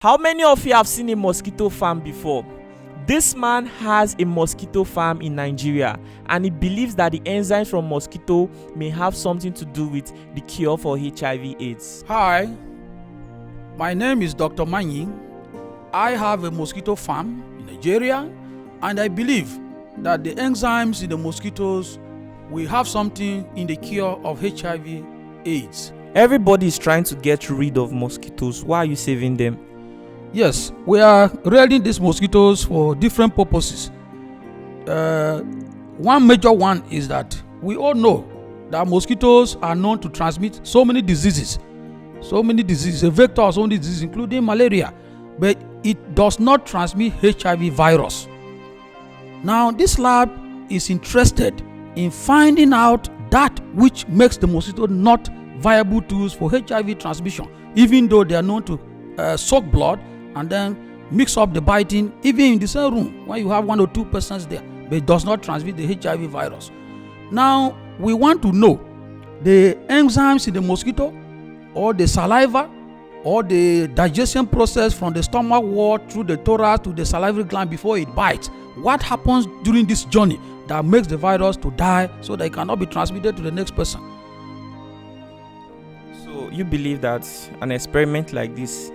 How many of you have seen a mosquito farm before? This man has a mosquito farm in Nigeria, and he believes that the enzymes from mosquito may have something to do with the cure for HIV AIDS. Hi, my name is Dr. Manyi. I have a mosquito farm in Nigeria, and I believe that the enzymes in the mosquitoes will have something in the cure of HIV AIDS. Everybody is trying to get rid of mosquitoes. Why are you saving them? Yes, we are rearing these mosquitoes for different purposes. One major one is that we all know that mosquitoes are known to transmit so many diseases, a vector of so many diseases, including malaria, but it does not transmit HIV virus. Now, this lab is interested in finding out that which makes the mosquito not viable tools for HIV transmission, even though they are known to suck blood and then mix up the biting, even in the same room when you have 1 or 2 persons there, but it does not transmit the HIV virus. Now, we want to know the enzymes in the mosquito, or the saliva, or the digestion process from the stomach wall through the thorax to the salivary gland before it bites. What happens during this journey that makes the virus to die so that it cannot be transmitted to the next person? So you believe that an experiment like this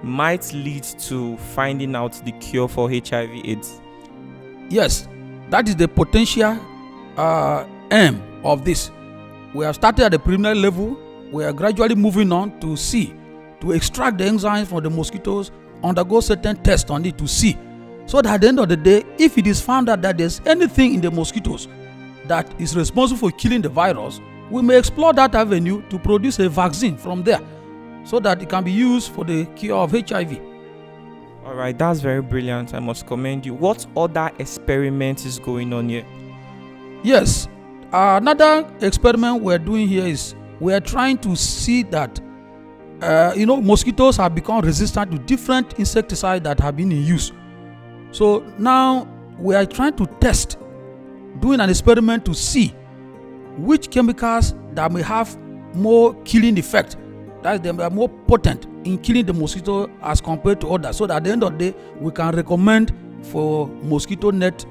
might lead to finding out the cure for HIV AIDS? Yes, that is the potential aim of this. We have started at the preliminary level. We are gradually moving on to extract the enzymes from the mosquitoes, undergo certain tests on it to see, so that at the end of the day, if it is found out that there's anything in the mosquitoes that is responsible for killing the virus, we may explore that avenue to produce a vaccine from there, so that it can be used for the cure of HIV. All right, that's very brilliant. I must commend you. What other experiment is going on here? Yes, another experiment we're doing here is we're trying to see that mosquitoes have become resistant to different insecticides that have been in use. So now we are trying to test, doing an experiment to see which chemicals that may have more killing effect, that they are more potent in killing the mosquito as compared to others, so that at the end of the day we can recommend for mosquito net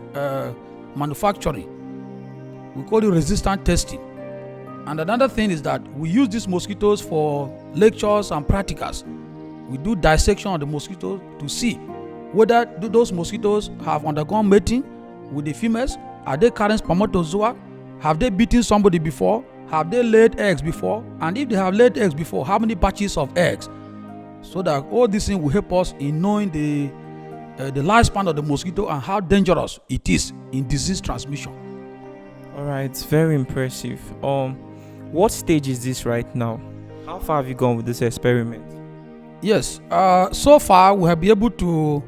manufacturing. We call it resistant testing. And another thing is that we use these mosquitoes for lectures and practicals. We do dissection of the mosquitoes to see whether those mosquitoes have undergone mating with the females. Are they carrying spermatozoa? Have they beaten somebody before? Have they laid eggs before? And if they have laid eggs before, how many batches of eggs? So that all these things will help us in knowing the lifespan of the mosquito and how dangerous it is in disease transmission. All right, very impressive. What stage is this right now? How far have you gone with this experiment? Yes, so far we have been able to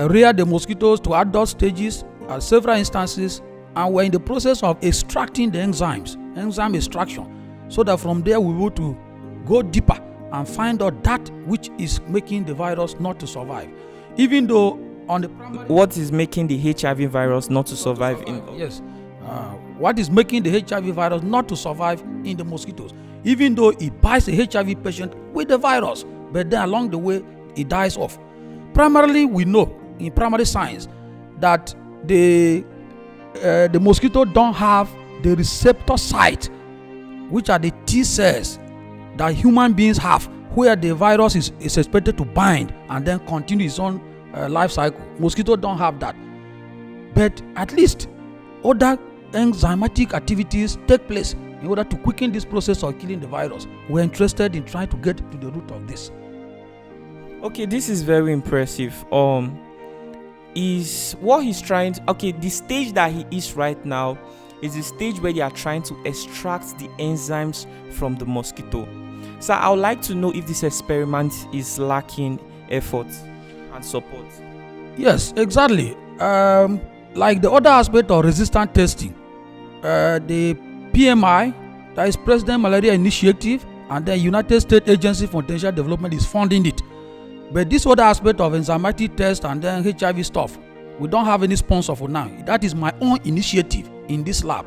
rear the mosquitoes to adult stages at several instances, and we're in the process of extracting the enzyme extraction, so that from there we will to go deeper and find out that which is making the virus not to survive. Even though on the primary, what is making the HIV virus not to survive in? Yes, what is making the HIV virus not to survive in the mosquitoes, even though it bites a HIV patient with the virus, but then along the way it dies off. Primarily, we know in primary science that the mosquito don't have the receptor site, which are the T cells that human beings have, where the virus is expected to bind and then continue its own life cycle. Mosquito don't have that, but at least other enzymatic activities take place in order to quicken this process of killing the virus. We're interested in trying to get to the root of this. Okay, this is very impressive. Is what he's trying to, the stage that he is right now is the stage where they are trying to extract the enzymes from the mosquito. So I would like to know if this experiment is lacking effort and support. Yes, exactly. Like the other aspect of resistant testing, the PMI, that is President Malaria Initiative, and the United States Agency for International Development is funding it. But this other aspect of enzymatic test and then HIV stuff, we don't have any sponsor for now. That is my own initiative in this lab.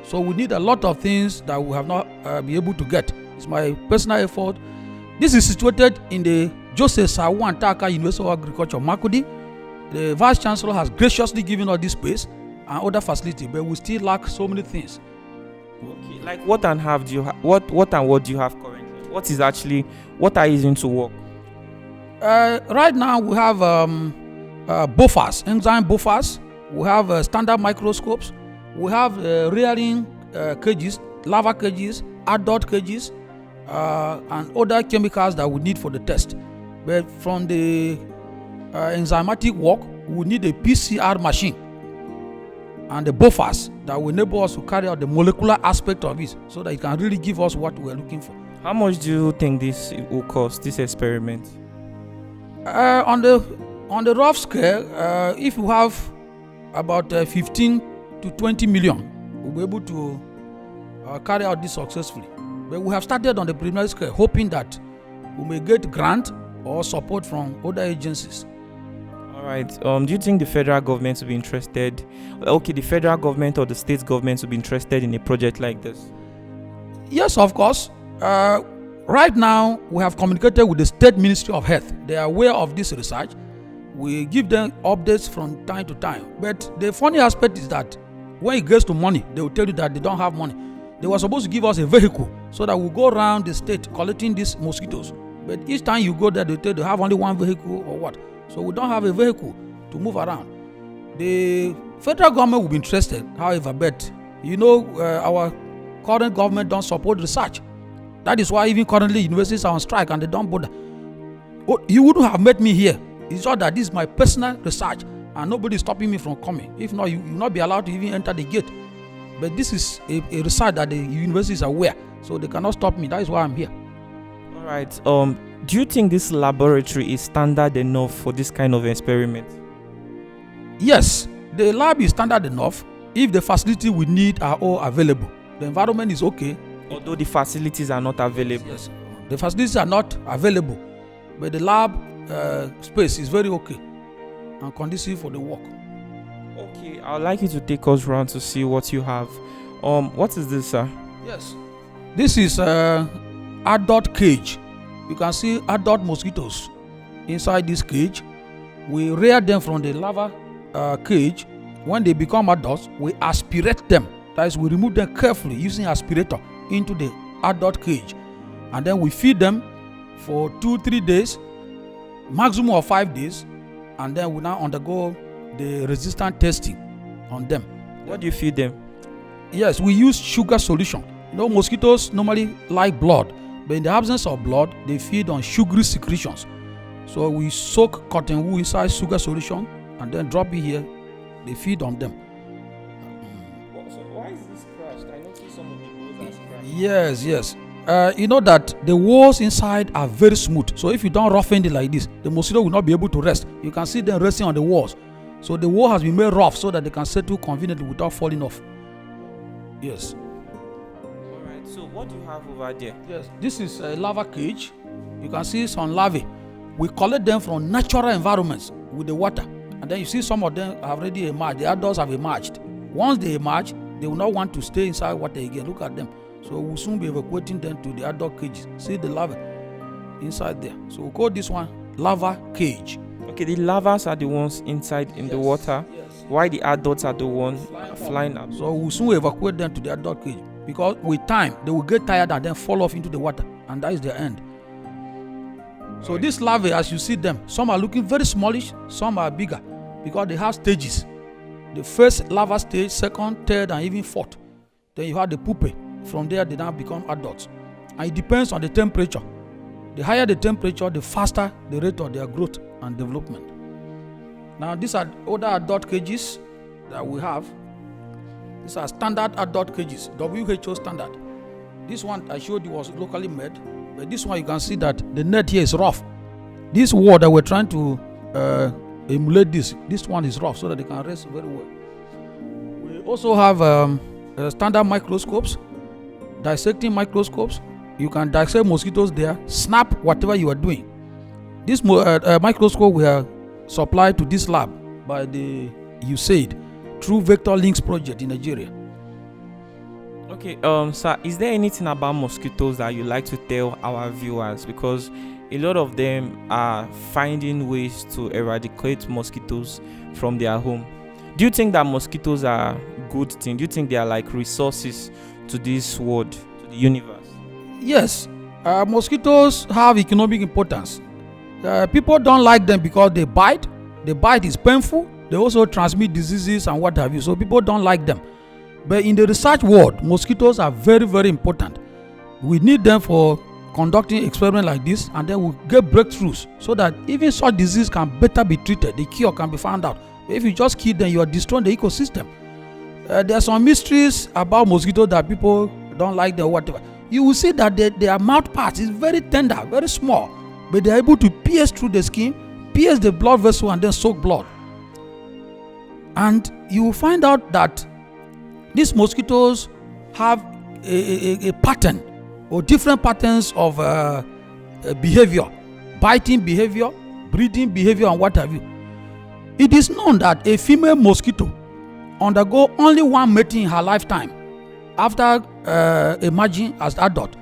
So we need a lot of things that we have not been able to get. It's my personal effort. This is situated in the Joseph Sawan Taka, University of Agriculture, Makudi. The Vice Chancellor has graciously given us this space and other facility, but we still lack so many things. Okay, like what and have do you what and what do you have currently? What are you using to work? Right now we have buffers, enzyme buffers. We have standard microscopes. We have rearing cages, larva cages, adult cages, and other chemicals that we need for the test. But from the enzymatic work, we need a PCR machine and the buffers that will enable us to carry out the molecular aspect of it, so that it can really give us what we're looking for. How much do you think this will cost, this experiment? On the rough scale, if you have about 15 to 20 million, we'll be able to carry out this successfully. But we have started on the preliminary scale, hoping that we may get grant or support from other agencies. All right. Do you think the federal government will be interested? Okay, the federal government or the state government will be interested in a project like this? Yes, of course. Right now, we have communicated with the State Ministry of Health. They are aware of this research. We give them updates from time to time. But the funny aspect is that when it gets to money, they will tell you that they don't have money. They were supposed to give us a vehicle so that we'll go around the state collecting these mosquitoes. But each time you go there, they tell you they have only one vehicle or what. So we don't have a vehicle to move around. The federal government will be interested, however, but our current government don't support research. That is why even currently universities are on strike and they don't bother. You wouldn't have met me here. It's just that this is my personal research and nobody is stopping me from coming. If not, you will not be allowed to even enter the gate. But this is a research that the universities are aware, so they cannot stop me. That is why I'm here. All right. Do you think this laboratory is standard enough for this kind of experiment? Yes, the lab is standard enough if the facility we need are all available. The environment is okay. Although the facilities are not available. Yes, the facilities are not available, but the lab space is very okay and conducive for the work. Okay, I would like you to take us around to see what you have. What is this, sir? Yes, this is adult cage. You can see adult mosquitoes inside this cage. We rear them from the larva cage. When they become adults, we aspirate them. That is, we remove them carefully using aspirator into the adult cage, and then we feed them for 2-3 days, maximum of 5 days, and then we now undergo the resistant testing on them. What do you feed them? Yes, we use sugar solution. Mosquitoes normally like blood, but in the absence of blood, they feed on sugary secretions. So we soak cotton wool inside sugar solution and then drop it here. They feed on them. So why is this crushed? I noticed some of the walls are crushed. Yes. You know that the walls inside are very smooth. So if you don't roughen it like this, the mosquito will not be able to rest. You can see them resting on the walls. So the wall has been made rough so that they can settle conveniently without falling off. Yes. All right. So what do you have over there? Yes. This is a larva cage. You can see some larvae. We collect them from natural environments with the water. And then you see some of them have already emerged. The adults have emerged. Once they emerge, they will not want to stay inside water again. Look at them. So we'll soon be evacuating them to the adult cages. See the larvae inside there. So we'll call this one larva cage. Okay, the larvas are the ones inside in the water, while the adults are the ones flying up. So we'll soon evacuate them to the adult cage, because with time they will get tired and then fall off into the water, and that is their end. So these larvae, as you see them, some are looking very smallish, some are bigger, because they have stages. The first larva stage, second, third, and even fourth. Then you have the pupae. From there, they now become adults. And it depends on the temperature. The higher the temperature, the faster the rate of their growth and development. Now, these are other adult cages that we have. These are standard adult cages, WHO standard. This one I showed you was locally made, but this one you can see that the net here is rough. This wall that we're trying to emulate this one is rough so that they can rest very well. We also have standard microscopes, dissecting microscopes. You can dissect mosquitoes there, snap whatever you are doing. This microscope we are supplied to this lab by the USAID through Vector Links project in Nigeria. Okay, sir, is there anything about mosquitoes that you like to tell our viewers? Because a lot of them are finding ways to eradicate mosquitoes from their home. Do you think that mosquitoes are good thing? Do you think they are like resources to this world, to the universe? Yes, mosquitoes have economic importance. People don't like them because they bite. The bite is painful. They also transmit diseases and what have you. So people don't like them. But in the research world, mosquitoes are very, very important. We need them for conducting experiments like this, and then we'll get breakthroughs so that even such disease can better be treated. The cure can be found out. But if you just kill them, you are destroying the ecosystem. There are some mysteries about mosquitoes that people don't like them or whatever. You will see that their mouth part is very tender, very small, but they are able to pierce through the skin, pierce the blood vessel, and then soak blood. And you will find out that these mosquitoes have a pattern or different patterns of behavior, biting behavior, breeding behavior, and what have you. It is known that a female mosquito undergo only one mating in her lifetime. After emerging as adult,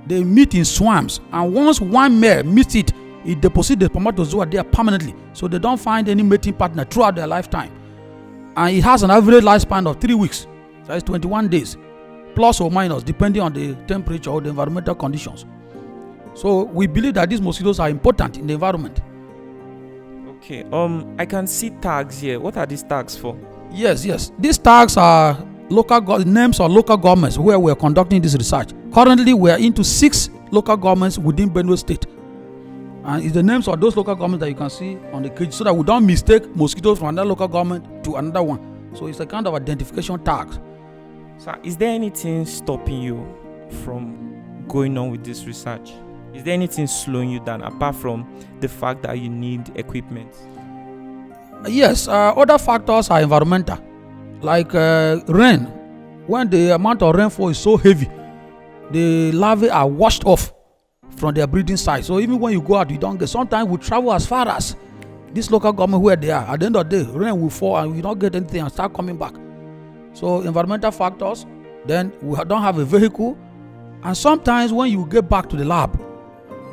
they meet in swarms, and once one male meets it, it deposits the spermatozoa there permanently, so they don't find any mating partner throughout their lifetime. And it has an average lifespan of 3 weeks, that is 21 days, plus or minus, depending on the temperature or the environmental conditions. So we believe that these mosquitoes are important in the environment. Okay. I can see tags here. What are these tags for? Yes. These tags are names of local governments where we are conducting this research. Currently, we are into 6 local governments within Benue State. And it's the names of those local governments that you can see on the cage so that we don't mistake mosquitoes from another local government to another one. So it's a kind of identification tag. So is there anything stopping you from going on with this research? Is there anything slowing you down apart from the fact that you need equipment? Yes, other factors are environmental, like rain. When the amount of rainfall is so heavy, the larvae are washed off from their breeding site. So even when you go out, you don't get. Sometimes we travel as far as this local government where they are. At the end of the day, rain will fall and we don't get anything and start coming back. So environmental factors. Then we don't have a vehicle, and sometimes when you get back to the lab,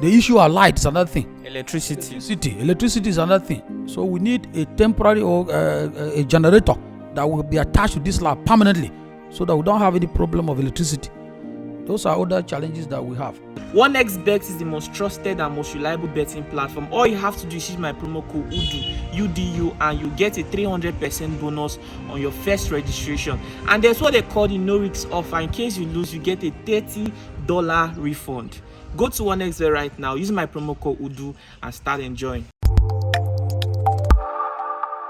the issue of light is another thing. Electricity is another thing. So we need a temporary or a generator that will be attached to this lab permanently, so that we don't have any problem of electricity. Those are other challenges that we have. 1xBet is the most trusted and most reliable betting platform. All you have to do is use my promo code UDU, and you get a 300% bonus on your first registration. And there's what they call the no risk offer. In case you lose, you get a $30 refund. Go to 1xBet right now, use my promo code UDU, and start enjoying.